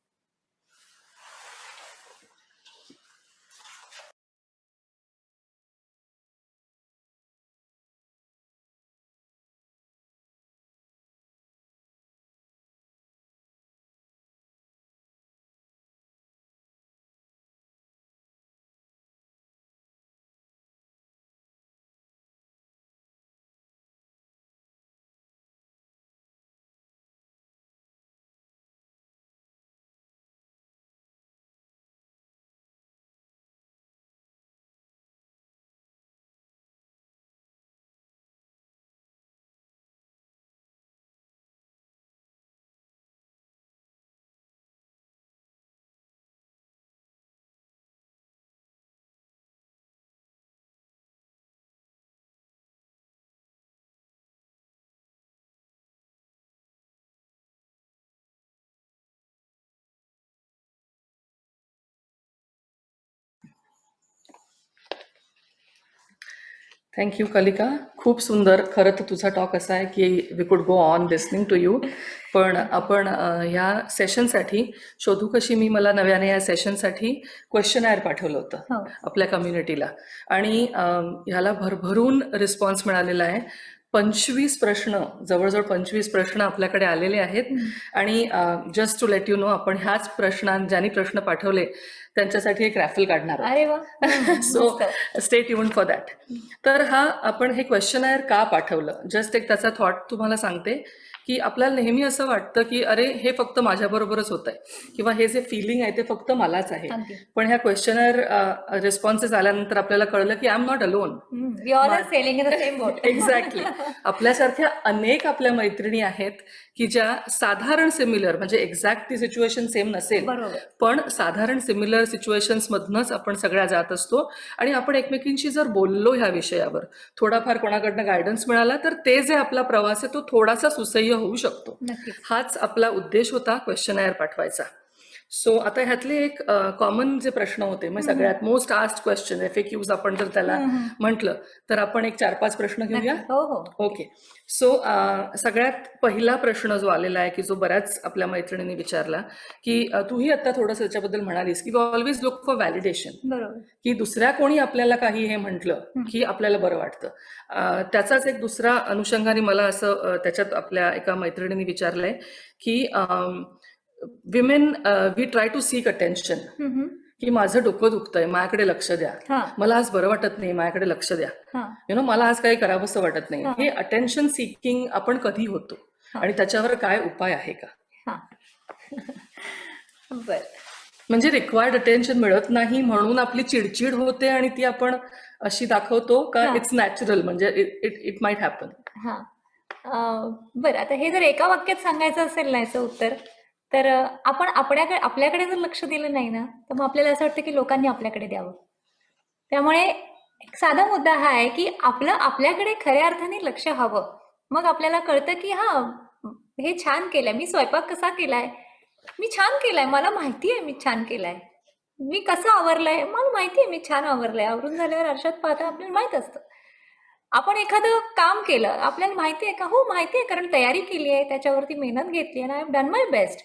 थँक्यू कलिका. खूप सुंदर. खरं तर तुझा टॉक असा आहे की we could go on listening to you. पण आपण ह्या सेशनसाठी शोधू कशी मी मला नव्याने या सेशनसाठी क्वेश्चनायर पाठवलं होतं आपल्या कम्युनिटीला आणि ह्याला भरभरून रिस्पॉन्स मिळालेला आहे. 25 प्रश्न, जवळजवळ 25 प्रश्न आपल्याकडे आलेले आहेत. आणि just to let you know, आपण ह्याच ज्यांनी प्रश्न पाठवले त्यांच्यासाठी एक रॅफल काढणार आहोत. So stay tuned for that. तर आपण हे क्वेश्चनायर का पाठवलं, जस्ट एक त्याचा थॉट तुम्हाला सांगते की आपल्याला नेहमी असं वाटतं की अरे हे फक्त माझ्याबरोबरच होत आहे किंवा हे जे फिलिंग आहे ते फक्त मलाच आहे. पण ह्या क्वेश्चनर रिस्पॉन्सेस आल्यानंतर आपल्याला कळलं की I am not alone. Exactly. आपल्यासारख्या अनेक आपल्या मैत्रिणी आहेत की ज्या साधारण सिमिलर, म्हणजे एक्झॅक्ट ती सिच्युएशन सेम नसेल पण साधारण सिमिलर सिच्युएशन्स मधनच आपण सगळ्या जात असतो. आणि आपण एकमेकींशी जर बोललो ह्या विषयावर, थोडाफार कोणाकडनं गायडन्स मिळाला तर ते जे आपला प्रवास आहे तो थोडासा सुसह्य होऊ शकतो. हाच आपला उद्देश होता क्वेश्चनायर पाठवायचा. सो आता ह्यातले एक कॉमन जे प्रश्न होते, म्हणजे सगळ्यात मोस्ट आस्क्ड क्वेश्चन, FAQs आपण जर त्याला म्हटलं तर आपण एक 4-5 प्रश्न घेऊया. ओके. सो सगळ्यात पहिला प्रश्न जो आलेला आहे की जो बऱ्याच आपल्या मैत्रिणींनी विचारला की तूही आता थोडंसं त्याच्याबद्दल म्हणालीस की ऑलवेज लुक फॉर व्हॅलिडेशन, की दुसऱ्या कोणी आपल्याला काही हे म्हटलं की आपल्याला बरं वाटतं. त्याचाच एक दुसरा अनुषंगाने मला असं त्याच्यात आपल्या एका मैत्रिणींनी विचारलंय की women we try to seek attention, की माझं डोकं दुखतंय, माझ्याकडे लक्ष द्या, मला आज बरं वाटत नाही, माझ्याकडे लक्ष द्या, मला आज काही करावंसं वाटत नाही. हे अटेन्शन सीकिंग आपण कधी होतो आणि त्याच्यावर काय उपाय आहे का? हा. बर. म्हणजे रिक्वायर्ड अटेन्शन मिळत नाही म्हणून आपली चिडचिड होते आणि ती आपण अशी दाखवतो का इट्स नॅचरल, म्हणजे इट माइट हॅपन? हा. बरं, आता हे जर एका वाक्यात सांगायचं असेल ना याचं उत्तर, तर आपण आपल्याकडे जर लक्ष दिलं नाही ना, तर मग आपल्याला असं वाटतं की लोकांनी आपल्याकडे द्यावं. त्यामुळे एक साधा मुद्दा हा आहे की आपल्याकडे खऱ्या अर्थाने लक्ष हवं. मग आपल्याला कळतं की हा, हे छान केलंय, मी स्वयंपाक कसा केलाय, मी छान केलाय, मला माहिती आहे मी छान केलाय, मी कसं आवरलंय मला माहिती आहे, मी छान आवरलंय. आवरून झाल्यावर आरशात पाहता आपल्याला माहित असतं. आपण एखादं काम केलं, आपल्याला माहिती आहे का? हो माहिती आहे, कारण तयारी केली आहे, त्याच्यावरती मेहनत घेतली आहे, I have done my best.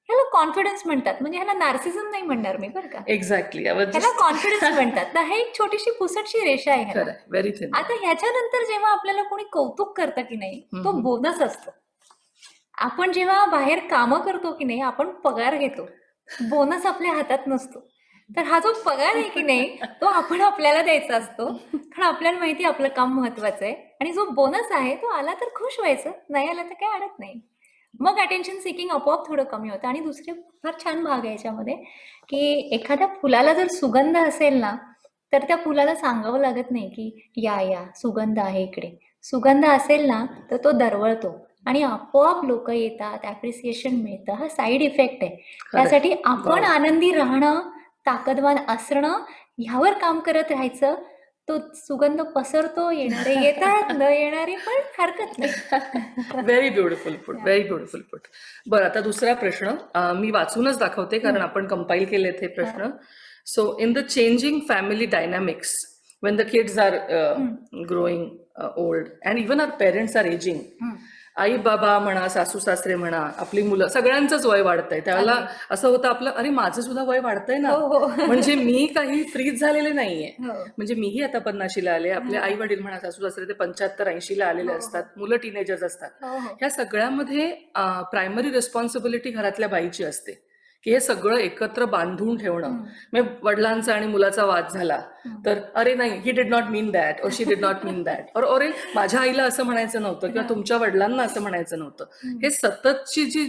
ह्याला कॉन्फिडन्स म्हणतात. म्हणजे ह्याला नार्सिझम नाही म्हणणार मी, बरं का. एक्झॅक्टली. ह्याला कॉन्फिडन्स म्हणतात. तर हे एक छोटीशी पुसटशी रेषा आहे ह्याला. Very thin. आता ह्याच्यानंतर जेव्हा आपल्याला कोणी कौतुक करतं की नाही, तो बोनस असतो. आपण जेव्हा बाहेर कामं करतो की नाही, आपण पगार घेतो, बोनस आपल्या हातात नसतो. तर हा जो पगार आहे की नाही, तो आपण आपल्याला द्यायचा असतो, कारण आपल्याला माहिती आपलं काम महत्वाचं आहे. आणि जो बोनस आहे तो आला तर खुश व्हायचं, नाही आला तर काय अडत नाही. मग अटेन्शन सिकिंग आपोआप थोडं कमी होतं. आणि दुसरे फार छान भाग आहे याच्यामध्ये, की एखाद्या फुलाला जर सुगंध असेल ना, तर त्या फुलाला सांगावं लागत नाही की या सुगंध आहे इकडे. सुगंध असेल ना तर तो दरवळतो आणि आपोआप लोक येतात, ॲप्रिसिएशन मिळतं. हा साईड इफेक्ट आहे. त्यासाठी आपण आनंदी राहणं, ताकदवान असणं, ह्यावर काम करत राहायचं. तो सुगंध पसरतो, येणारे येतात, न येणारे पण हरकत नाही. Very beautiful put, very beautiful put. बरं, आता दुसरा प्रश्न मी वाचूनच दाखवते कारण आपण कंपाईल केलेत हे प्रश्न. So in the changing family dynamics when the kids are growing old and even our parents are aging, आई बाबा म्हणा, सासू सासरे म्हणा, आपली मुलं, सगळ्यांचंच वय वाढतंय. त्याला असं होतं आपलं, अरे माझं सुद्धा वय वाढतंय ना, म्हणजे मी काही फ्रीज झालेले नाहीये. म्हणजे मीही आता 50शीला आले, आपले आई वडील म्हणा, सासू सासरे ते 75-80ला आलेले असतात, मुलं टीनेजर्स असतात. ह्या सगळ्यामध्ये प्रायमरी रिस्पॉन्सिबिलिटी घरातल्या बाईची असते की हे सगळं एकत्र बांधून ठेवणं. म्हणजे वडिलांचा आणि मुलाचा वाद झाला तर अरे नाही, he did not mean that, और शी डिड नॉट मीन दॅट, और अरे माझ्या आईला असं म्हणायचं नव्हतं किंवा तुमच्या वडिलांना असं म्हणायचं नव्हतं. हे सततची जी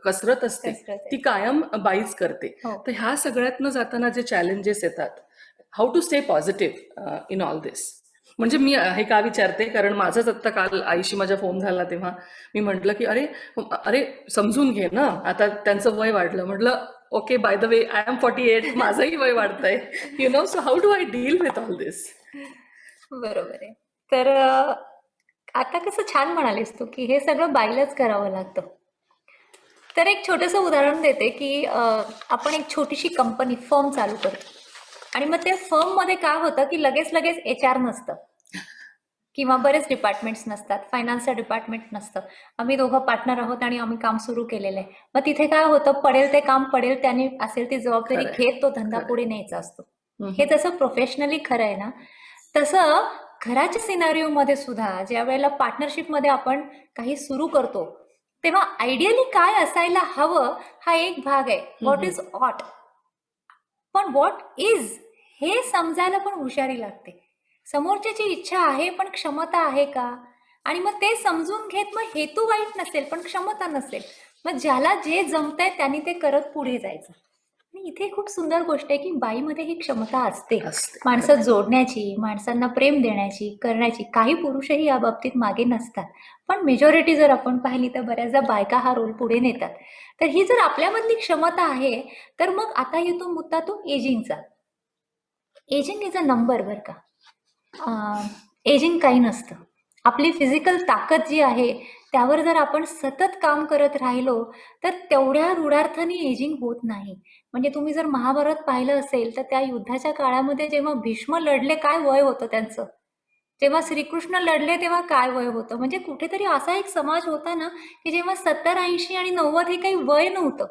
कसरत असते ती कायम बाईच करते. तर ह्या सगळ्यातनं जाताना जे चॅलेंजेस येतात, how to stay positive in all this. म्हणजे मी हे का विचारते, कारण माझंच आत्ता काल आईशी माझा फोन झाला तेव्हा मी म्हटलं की अरे अरे समजून घे ना, आता त्यांचं वय वाढलं. म्हटलं okay, by the way I am 48, माझंही वय वाढतंय, you know, so how do I deal with all this? बरोबर आहे. तर आता कसं छान म्हणालीस तू की हे सगळं बाईलाच करावं लागतं. तर एक छोटंसं उदाहरण देते की आपण एक छोटीशी कंपनी, फर्म चालू करतो आणि मग त्या फर्ममध्ये काय होतं की लगेच HR नसतं किंवा बरेच डिपार्टमेंट्स नसतात, फायनान्सचं डिपार्टमेंट नसतं. आम्ही दोघं पार्टनर आहोत आणि आम्ही काम सुरू केलेलं आहे. मग तिथे काय होतं, पडेल ते काम पडेल त्याने असेल ती जबाबदारी घेत तो धंदा पुढे न्यायचा असतो. हे जसं प्रोफेशनली खरं आहे ना, तसं घराच्या सिनारिओमध्ये सुद्धा ज्या वेळेला पार्टनरशिपमध्ये आपण काही सुरू करतो तेव्हा आयडियली काय असायला हवं हा एक भाग आहे, व्हॉट इज ऑट. पण व्हॉट इज हे समजायला पण हुशारी लागते. समोरच्याची इच्छा आहे पण क्षमता आहे का, आणि मग ते समजून घेत मग हेतू वाईट नसेल पण क्षमता नसेल, मग ज्याला जे जमतंय त्यांनी ते करत पुढे जायचं. आणि इथे खूप सुंदर गोष्ट आहे की बाईमध्ये ही क्षमता असते, माणसं जोडण्याची, माणसांना प्रेम देण्याची, करण्याची. काही पुरुषही या बाबतीत मागे नसतात, पण मेजॉरिटी जर आपण पाहिली तर बऱ्याचदा बायका हा रोल पुढे नेतात. तर ही जर आपल्यामधली क्षमता आहे तर मग आता येतो मुद्दा तो एजिंगचा. एजिंग इज अ नंबर, बरं का. एजिंग काही नसतं. आपली फिजिकल ताकद जी आहे त्यावर जर आपण सतत काम करत राहिलो तर तेवढ्या रूढार्थाने एजिंग होत नाही. म्हणजे तुम्ही जर महाभारत पाहिलं असेल तर त्या युद्धाच्या काळामध्ये जेव्हा भीष्म लढले काय वय होतं त्यांचं, जेव्हा श्रीकृष्ण लढले तेव्हा काय वय होतं. म्हणजे कुठेतरी असा एक समाज होता ना की जेव्हा 70, 80 आणि 90 हे काही वय नव्हतं,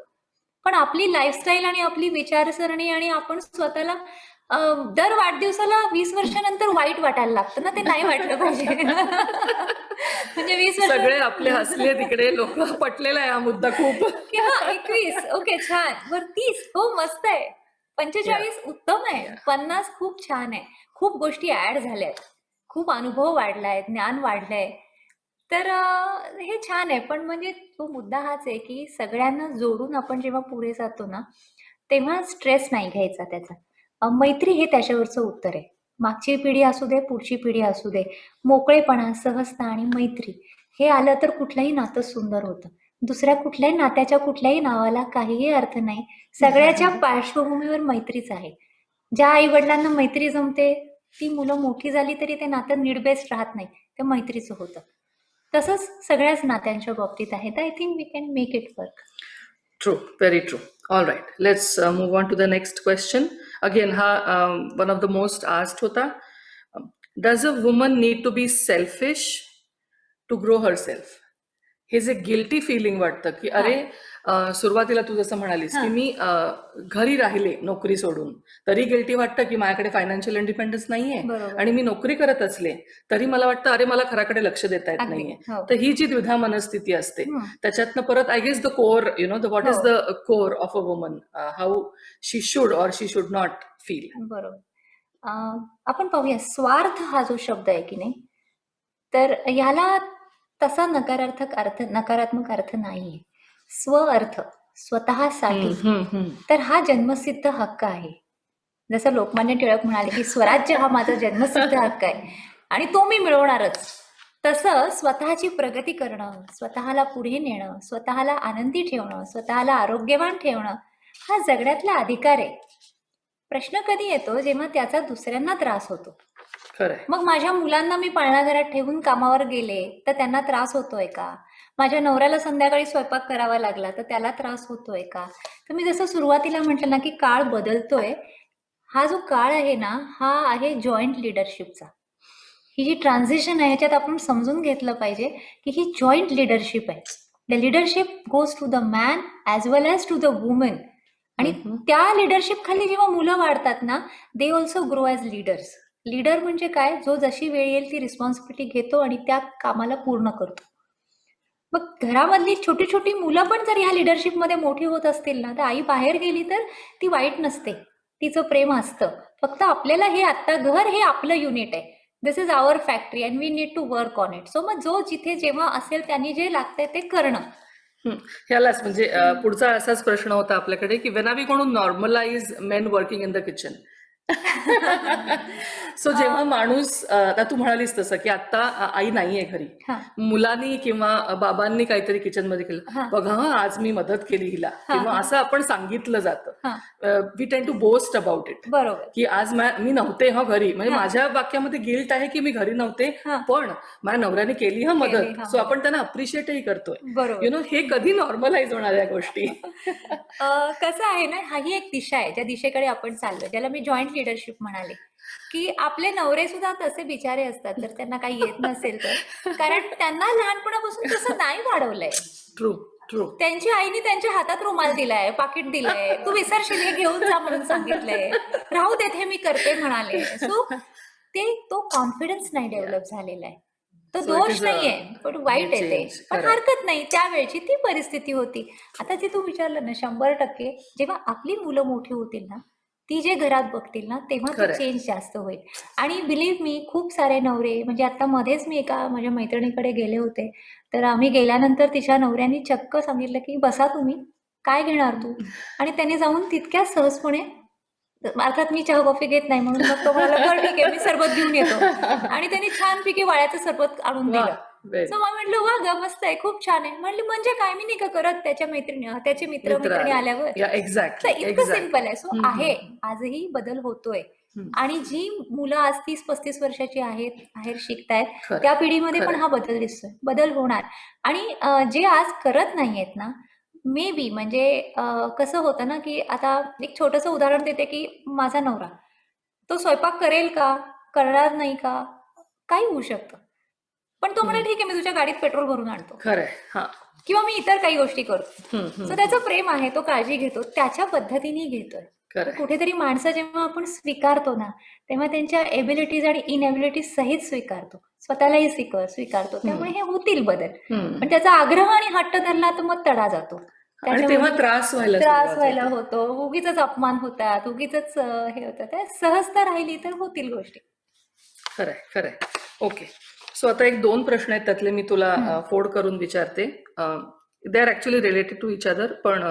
पण आपली लाईफस्टाईल आणि आपली विचारसरणी आणि आपण स्वतःला दर वाढदिवसाला 20 वर्षानंतर वाईट वाटायला लागतं ना, ते नाही वाटलं पाहिजे. म्हणजे 20 वर्ष सगळे आपले हसले तिकडे, लोक पटलेला आहे हा मुद्दा खूप. 21 ओके छान, बरं 30 हो मस्त आहे, 45 उत्तम आहे, 50 खूप छान आहे. खूप गोष्टी ऍड झाल्यात, खूप अनुभव वाढलाय, ज्ञान वाढलंय. तर हे छान आहे. पण म्हणजे तो मुद्दा हाच आहे, की सगळ्यांना जोडून आपण जेव्हा पुढे जातो ना, तेव्हा स्ट्रेस नाही घ्यायचा त्याचा. मैत्री हे त्याच्यावरचं उत्तर आहे. मागची पिढी असू दे, पुढची पिढी असू दे, मोकळेपणा, सहजता आणि मैत्री हे आलं तर कुठलंही नातं सुंदर होतं. दुसऱ्या कुठल्याही नात्याच्या कुठल्याही नावाला काहीही अर्थ नाही. सगळ्याच्या पार्श्वभूमीवर मैत्रीच आहे. ज्या आई-वडिलांना मैत्री जमते, ती मुलं मोठी झाली तरी ते नातं नीडबेस्ट राहत नाही. ते मैत्रीचं होतं. तसंच सगळ्याच नात्यांच्या बाबतीत आहे. तर I think we can make it work. True, very true. All right, let's move on to the next question. Again, one of the most asked hota. Does a woman need to be selfish to grow herself? हे जे guilty feeling वाटतं की अरे सुरुवातीला तू जसं म्हणालीस की मी घरी राहिले नोकरी सोडून तरी गिल्टी वाटतं की माझ्याकडे फायनान्शियल इंडिपेंडन्स नाहीये बरोबर. आणि मी नोकरी करत असले तरी मला वाटतं अरे मला घराकडे लक्ष देता येत अगदी. नाहीये. हो. तर ही जी द्विधा मनस्थिती असते हं. त्याच्यातनं परत I guess the core what is हो. The core of a woman, how she should or she should not feel. बरोबर. आपण पाहूया स्वार्थ हा जो शब्द आहे की नाही, तर ह्याला तसा नकारात्मक अर्थ नाहीये. स्व अर्थ, स्वतःसाठी, तर हा जन्मसिद्ध हक्क आहे. जसं लोकमान्य टिळक म्हणाले की स्वराज्य हा माझा जन्मसिद्ध हक्क आहे आणि तो मी मिळवणारच. तसं स्वतःची प्रगती करणं, स्वतःला पुढे नेणं, स्वतःला आनंदी ठेवणं, स्वतःला आरोग्यवान ठेवणं हा जगण्यातला अधिकार आहे. प्रश्न कधी येतो जेव्हा त्याचा दुसऱ्यांना त्रास होतो. खरंय. मग माझ्या मुलांना मी पाळणाघरात ठेवून कामावर गेले तर त्यांना त्रास होतोय का? माझ्या नवऱ्याला संध्याकाळी स्वयंपाक करावा लागला तर त्याला त्रास होतोय का? तर मी जसं सुरुवातीला म्हटलं ना की काळ बदलतोय. हा जो काळ आहे ना, हा आहे जॉईंट लिडरशिपचा. ही जी ट्रान्झिशन आहे ह्याच्यात आपण समजून घेतलं पाहिजे की ही जॉईंट लिडरशिप आहे. The leadership goes to the man as well as to the woman. आणि त्या लिडरशिप खाली जेव्हा मुलं वाढतात ना, they also grow as leaders. Leader म्हणजे काय? जो जशी वेळ येईल ती रिस्पॉन्सिबिलिटी घेतो आणि त्या कामाला पूर्ण करतो. मग घरामधली छोटी छोटी मुलं पण जर ह्या लिडरशिपमध्ये मोठी होत असतील ना, तर आई बाहेर गेली तर ती वाईट नसते. तिचं प्रेम असतं. फक्त आपल्याला हे आता घर हे आपलं युनिट आहे. This is our factory and we need to work on it. So मग जो जिथे जेव्हा असेल त्यांनी जे लागतंय ते करणं. ह्यालाच म्हणजे पुढचा असाच प्रश्न होता आपल्याकडे की when are we going to normalise men working in the kitchen. So जेव्हा माणूस आता तू म्हणालीस तसं की आता आई नाहीये घरी, मुलांनी किंवा बाबांनी काहीतरी किचन मध्ये केलं, बघा आज मी मदत केली हिला, किंवा असं आपण सांगितलं जातं. We tend to boast about it. बरोबर. की आज मी नव्हते घरी, म्हणजे माझ्या वाक्यामध्ये गिल्ट आहे की मी घरी नव्हते पण माझ्या नवऱ्याने केली मदत. सो आपण त्यांना अप्रिशिएटही करतोय. हे कधी नॉर्मलाइज होणार या गोष्टी? कसं आहे ना, हा ही एक दिशा आहे ज्या दिशेकडे आपण चाललो, ज्याला मी जॉईंट लिडरशिप म्हणाले. की आपले नवरे सुद्धा तसे बिचारे असतात जर त्यांना काही येत नसेल तर, कारण त्यांना लहानपणापासून तसं नाही वाढवलंय. True true. त्यांची आईने त्यांच्या हातात रुमाल दिलाय, पाकिट दिलंय, तू विसरशील हे घेऊन जा म्हणून सांगितलंय, राहू देत हे मी करते म्हणाले. सो तो कॉन्फिडन्स नाही डेव्हलप झालेला आहे. तो दोष नाहीये पण वाईट आहे ते. पण हरकत नाही, त्यावेळची ती परिस्थिती होती. आता जे तू विचारलं ना, 100% जेव्हा आपली मुलं मोठी होतील ना, ती जे घरात बघतील ना, तेव्हा तो चेंज जास्त होईल. आणि बिलीव्ह मी, खूप सारे नवरे, म्हणजे आता मध्येच मी एका माझ्या मैत्रिणीकडे गेले होते, तर आम्ही गेल्यानंतर तिच्या नवऱ्याने चक्क सांगितलं की बसा तुम्ही, काय घेणार तू? आणि त्यांनी जाऊन तितक्या सहजपणे, अर्थात मी चहा कॉफी घेत नाही म्हणून मग तो म्हणाला बरं ठीक आहे मी सरबत घेऊन येतो, आणि त्यांनी छानपैकी वाळ्याचं सरबत आणून दिलं. सो मग म्हटलं वा ग, मस्त आहे, खूप छान आहे. म्हटलं म्हणजे काय, मी नाही का करत त्याच्या मैत्रिणी, त्याचे मित्र मैत्रिणी आल्यावर. इतकं सिंपल आहे. सो आहे, आजही बदल होतोय. आणि जी मुलं आज 30-35 वर्षाची आहेत, बाहेर शिकतायत, त्या पिढीमध्ये पण हा बदल दिसतोय, बदल होणार. आणि जे आज करत नाहीयेत ना, मे बी म्हणजे कसं होतं ना की आता एक छोटंसं उदाहरण देते की माझा नवरा तो स्वयंपाक करेल का, करणार नाही का, काही होऊ शकतं, पण तो म्हणे ठीक आहे मी तुझ्या गाडीत पेट्रोल भरून आणतो, किंवा मी इतर काही गोष्टी करतो. सो त्याचं प्रेम आहे, तो काळजी घेतो, त्याच्या पद्धतीने घेतोय. कुठेतरी माणसं जेव्हा आपण स्वीकारतो ना, तेव्हा त्यांच्या एबिलिटीज आणि इनएबिलिटीज सहित स्वीकारतो, स्वतःलाही स्वीकारतो. त्यामुळे हे होतील बदल. पण त्याचा आग्रह आणि हट्ट धरला तर मग तडा जातो, तेव्हा त्रास व्हायला होतो, उगीच अपमान होतात, उगीच हे होतं. त्या सहजता राहिली तर होतील गोष्टी. खरंय खरंय. ओके. सो आता एक 2 प्रश्न आहेत, त्यातले मी तुला फोड करून विचारते. They are actually related to each other, पण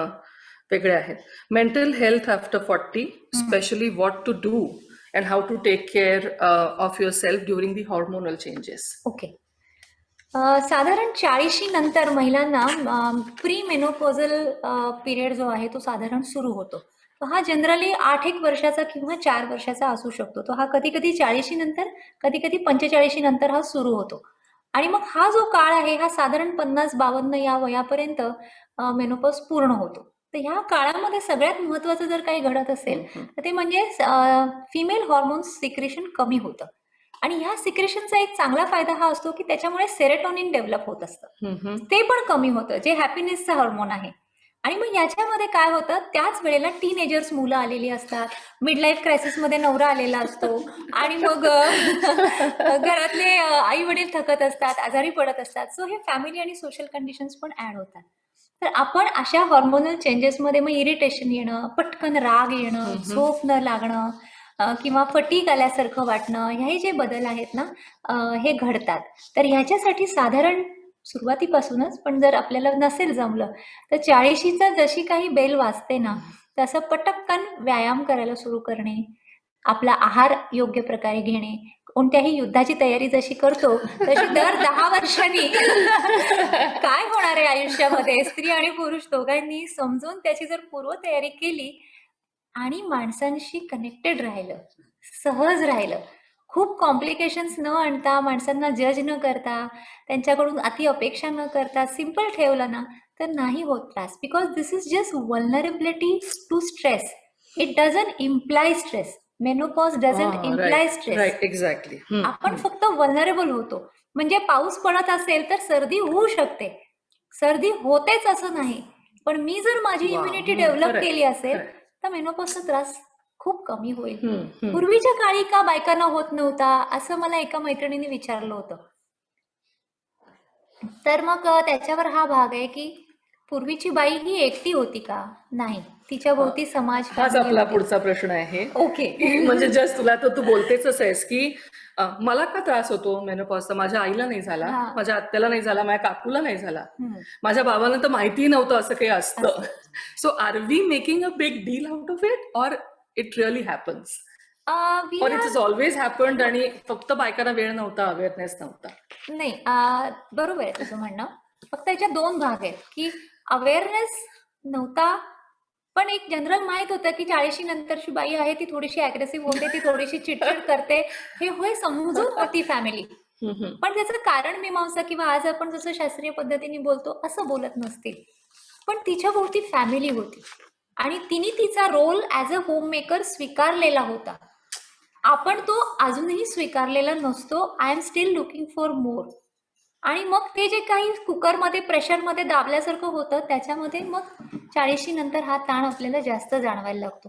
वेगळे आहेत. Mental health after 40, specially what to do and how to take care of yourself during the hormonal changes. Okay. साधारण 40शी नंतर महिलांना प्री मेनोपॉझल पिरियड जो आहे तो साधारण सुरू होतो. तो हा जनरली 8-1 वर्षाचा किंवा 4 वर्षाचा असू शकतो. तो हा कधी कधी 40शी नंतर, कधी कधी 45शी नंतर हा सुरू होतो. आणि मग हा जो काळ आहे हा साधारण 50-52 या वयापर्यंत मेनोपॉज पूर्ण होतो. तर ह्या काळामध्ये सगळ्यात महत्वाचं जर काही घडत असेल तर ते म्हणजे फिमेल हॉर्मोन्स सिक्रेशन कमी होतं. आणि ह्या सिक्रेशनचा एक चांगला फायदा हा असतो की त्याच्यामुळे सेरोटोनिन डेव्हलप होत असतं. ते पण कमी होतं, जे हॅपीनेसचं हार्मोन आहे. आणि मग याच्यामध्ये काय होतं, त्याच वेळेला टीनेजर्स मुलं आलेली असतात, मिड लाईफ क्रायसिस मध्ये नवरा आलेला असतो आणि मग घरातले आई वडील थकत असतात, आजारी पडत असतात. सो हे फॅमिली आणि सोशल कंडिशन्स पण ऍड होतात. तर आपण अशा हॉर्मोनल चेंजेसमध्ये मग इरिटेशन येणं, पटकन राग येणं, झोप न लागणं किंवा फटीग आल्यासारखं वाटणं, हे जे बदल आहेत ना हे घडतात. तर ह्याच्यासाठी साधारण सुरुवातीपासूनच, पण जर आपल्याला नसेल जमलं तर 40शीचा जशी काही बेल वाजते ना तसं पटकन व्यायाम करायला सुरू करणे, आपला आहार योग्य प्रकारे घेणे, कोणत्याही युद्धाची तयारी जशी करतो तशी दर 10 वर्षांनी काय होणार आहे आयुष्यामध्ये स्त्री आणि पुरुष दोघांनी समजून त्याची जर पूर्वतयारी केली आणि माणसांशी कनेक्टेड राहिलं, सहज राहिलं, खूप कॉम्प्लिकेशन्स न आणता, माणसांना जज न करता, त्यांच्याकडून अति अपेक्षा न करता सिम्पल ठेवलं ना तर नाही होत त्रास. Because this is just vulnerability to stress. It doesn't imply stress. Menopause doesn't imply stress. Right, exactly. आपण फक्त वल्नरेबल होतो. म्हणजे पाऊस पडत असेल तर सर्दी होऊ शकते, सर्दी होतेच असं नाही, पण मी जर माझी इम्युनिटी डेव्हलप केली असेल तर मेनोपॉजचा त्रास खूप कमी होईल. पूर्वीच्या काळी का बायकांना होत नव्हता असं मला एका मैत्रिणीने विचारलं होतं. तर मग त्याच्यावर हा भाग आहे की पूर्वीची बाई ही एकटी होती का? नाही, तिच्या भोवती समाज. हाच आपला पुढचा प्रश्न आहे. ओके. म्हणजे जस्ट तुला तर तू बोलतेच आहेस की मला का त्रास होतो मेनोपॉजचा? माझ्या आईला नाही झाला, माझ्या आत्याला नाही झाला, माझ्या काकूला नाही झाला, माझ्या बाबांना तर माहिती नव्हतं असं काही असतं. So are we making a big deal out of it or it really happens? Or it is always happened आणि फक्त बायकांना वेळ नव्हता, अवेअरनेस नव्हता? नाही, बरोबर आहे तुझं म्हणणं. फक्त याच्यात 2 भाग आहेत की अवेअरनेस नव्हता, पण एक जनरल माहित होतं की 40शी नंतरची बाई आहे ती थोडीशी अग्रेसिव्ह होते, ती थोडीशी चिडचिड करते, हे होय समजून होती फॅमिली. पण त्याचं कारण मीमांसा किंवा आज आपण जसं शास्त्रीय पद्धतीने बोलतो असं बोलत नसतील. पण तिच्या भोवती फॅमिली होती आणि तिने तिचा role as a homemaker स्वीकारलेला होता. आपण तो अजूनही स्वीकारलेला नसतो. I am still looking for more. आणि मग ते जे काही कुकरमध्ये प्रेशरमध्ये दाबल्यासारखं होतं त्याच्यामध्ये मग 40शी नंतर हा ताण आपल्याला जास्त जाणवायला लागतो.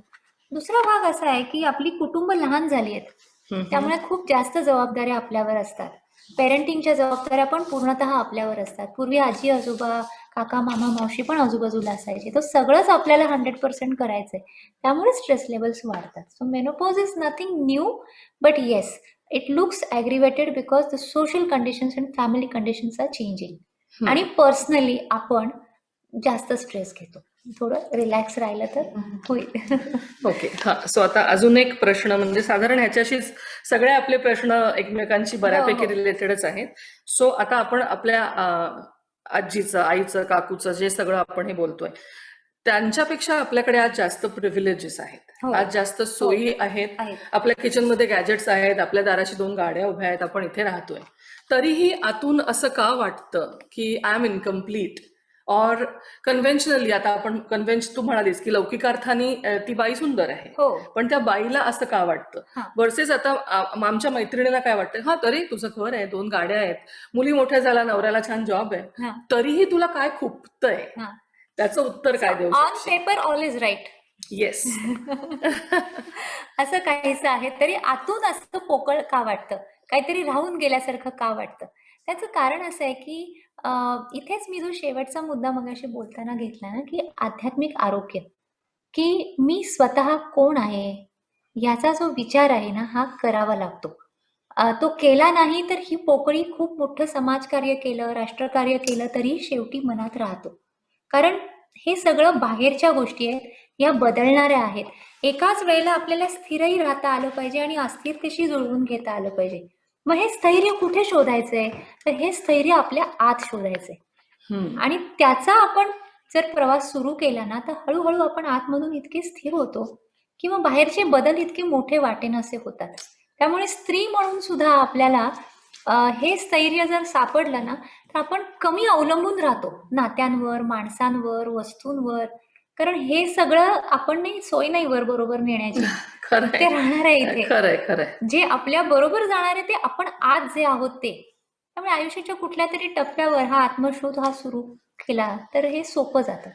दुसरा भाग असा आहे की आपली कुटुंब लहान झाली आहेत, त्यामुळे खूप जास्त जबाबदाऱ्या आपल्यावर असतात. पेरेंटिंगच्या जबाबदाऱ्या पण पूर्णतः आपल्यावर असतात. पूर्वी आजी आजोबा, काका मामा मावशी पण आजूबाजूला असायचे, तर सगळंच आपल्याला 100% करायचंय, त्यामुळे स्ट्रेस लेवल्स वाढतात. So menopause is nothing new, but yes it looks aggravated because the social conditions and family conditions are changing. आणि पर्सनली आपण जास्त स्ट्रेस घेतो. थोडं रिलॅक्स राहिलं तर होईल. ओके. हा, सो आता अजून एक प्रश्न, म्हणजे साधारण ह्याच्याशीच सगळे आपले प्रश्न एकमेकांशी बऱ्यापैकी रिलेटेडच आहेत. सो आता आपण आपल्या आजीचं, आईचं, काकूचं जे सगळं आपण हे बोलतोय त्यांच्यापेक्षा आपल्याकडे आज जास्त प्रिव्हिलेजेस आहेत, आज जास्त सोयी आहेत. आपल्या किचनमध्ये गॅजेट्स आहेत, आपल्या दाराशी 2 गाड्या उभ्या आहेत, आपण इथे राहतोय. तरीही आतून असं का वाटतं की आय एम इनकम्प्लीट? और कन्व्हेन्शनली, आता आपण तू म्हणालीस की लौकिक अर्थाने ती बाई सुंदर आहे, पण त्या बाईला असं का वाटतं? वर्सेस आता आमच्या मैत्रिणीला काय वाटतं, हा तरी तुझं घर आहे, 2 गाड्या आहेत, मुली मोठ्या झाल्या, नवऱ्याला छान जॉब आहे, तरीही तुला काय खुपतंय? त्याचं उत्तर काय देऊ? On paper all is right. Yes. असं काहीच आहे, तरी आतून असं पोकळ का वाटतं, काहीतरी राहून गेल्यासारखं का वाटतं? त्याचं कारण असं आहे की इथेच मी जो शेवटचा मुद्दा मगाशी बोलताना घेतला ना की आध्यात्मिक आरोग्य, की मी स्वतः कोण आहे याचा जो विचार आहे ना हा करावा लागतो. तो केला नाही तर ही पोकळी खूप मोठं समाजकार्य केलं, राष्ट्रकार्य केलं तरी शेवटी मनात राहतो. कारण हे सगळं बाहेरच्या गोष्टी आहेत, या बदलणाऱ्या आहेत. एकाच वेळेला आपल्याला स्थिरही राहता आलं पाहिजे आणि अस्थिरतेशी जुळवून घेता आलं पाहिजे. मग हे स्थैर्य कुठे शोधायचंय? तर हे स्थैर्य आपल्या आत शोधायचंय. आणि त्याचा आपण जर प्रवास सुरू केला ना, तर हळूहळू आपण आतमधून इतके स्थिर होतो किंवा बाहेरचे बदल इतके मोठे वाटेनासे होतात. त्यामुळे स्त्री म्हणून सुद्धा आपल्याला हे स्थैर्य जर सापडलं ना, तर आपण कमी अवलंबून राहतो नात्यांवर, माणसांवर, वस्तूंवर. कारण हे सगळं आपण नाही, सोय नाही वर बरोबर नेण्याची. खरंय ते राहणार आहे इथे. खरंय खरंय. जे आपल्या बरोबर जाणार आहे ते आपण आज जे आहोत ते. त्यामुळे आयुष्याच्या कुठल्या तरी टप्प्यावर हा आत्मशोध हा सुरू केला तर हे सोपं जातं.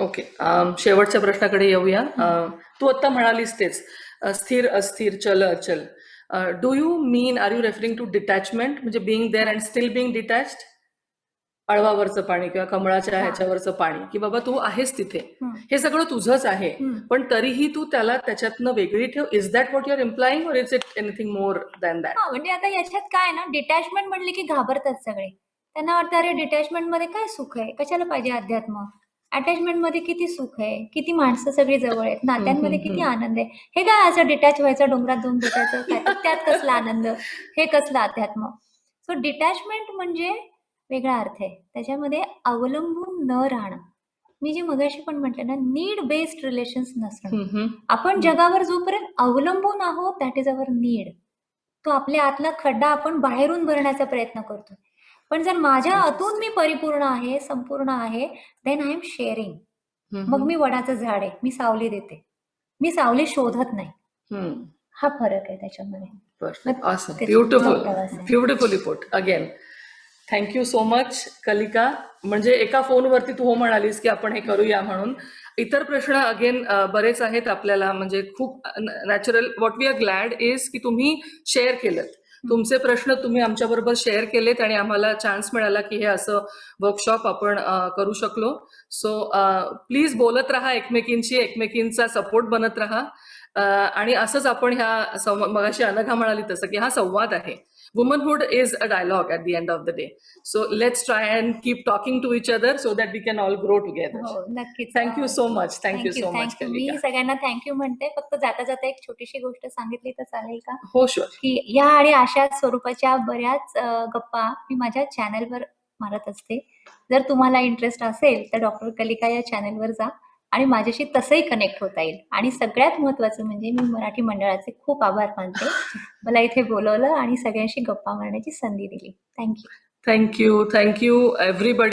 ओके, शेवटच्या प्रश्नाकडे येऊया. तू आता म्हणालीस तेच स्थिर अस्थिर चल अचल. Do you mean, are you referring to detachment, म्हणजे being there and still being detached? अळवावरचं पाणी किंवा कमळाच्या ह्याच्यावरचं पाणी, की बाबा तू आहेस तिथे, हे सगळं तुझंच आहे, पण तरीही तू त्याला त्याच्यातनं वेगळी ठेव. Is that what you are implying or is it anything more than that? म्हणजे आता याच्यात काय ना, डिटॅचमेंट म्हणले की घाबरतात सगळे. त्यांना वाटतं अरे डिटॅचमेंट मध्ये काय सुख आहे, कशाला पाहिजे अध्यात्म. अटॅचमेंट मध्ये किती सुख आहे, किती माणसं सगळी जवळ आहेत, नात्यांमध्ये किती आनंद आहे. हे काय असं डिटॅच व्हायचं, डोंगरात जाऊन भेटायचं, काय त्यात कसला आनंद, हे कसलं अध्यात्म. सो डिटॅचमेंट म्हणजे वेगळा अर्थ आहे. त्याच्यामध्ये अवलंबून न राहणं. मी जे मगाशी पण म्हटलं ना, नीड बेस्ड रिलेशन्स नसणं. आपण जगावर जोपर्यंत अवलंबून आहोत, दॅट इज अवर नीड. तो आपल्या आतला खड्डा आपण बाहेरून भरण्याचा प्रयत्न करतोय. पण जर माझ्या आतून मी परिपूर्ण आहे, संपूर्ण आहे, देन आय एम शेअरिंग. मग मी वडाचं झाड आहे, मी सावली देते, मी सावली शोधत नाही. हा फरक आहे त्याच्यामध्ये. Perfect, awesome, beautiful, beautifully put. Again thank you so much Kalika. म्हणजे एका फोनवरती तू हो म्हणालीस की आपण हे करूया म्हणून. इतर प्रश्न अगेन बरेच आहेत आपल्याला, म्हणजे खूप natural. What we are glad is की तुम्ही शेअर केलं तुमचे प्रश्न, तुम्ही आमच्याबरोबर शेअर केलेत आणि आम्हाला चान्स मिळाला की हे असं वर्कशॉप आपण करू शकलो. सो प्लीज बोलत राहा एकमेकींची, एकमेकींचा सपोर्ट बनत राहा. आणि असंच आपण ह्या मगाशी अनघा म्हणाली तसं की हा संवाद आहे. Womanhood is a dialogue at the end of the day. So let's try and keep talking to each other so that we can all grow together. हो, नक्कीच. Thank you so much. Thank you so much. मी सगळ्यांना thank you म्हणते. फक्त जाता जाता एक छोटीशी गोष्ट सांगितली तर चालेल का? हो, शुअर. की या आणि अशा स्वरूपाच्या बऱ्याच गप्पा मी माझ्या चॅनलवर मारत असते. जर तुम्हाला इंटरेस्ट असेल तर डॉक्टर कलिका या चॅनलवर जा आणि माझ्याशी तसंही कनेक्ट होता येईल. आणि सगळ्यात महत्वाचं म्हणजे मी मराठी मंडळाचे खूप आभार मानते. मला इथे बोलवलं आणि सगळ्यांशी गप्पा मारण्याची संधी दिली. थँक्यू. Thank you everybody.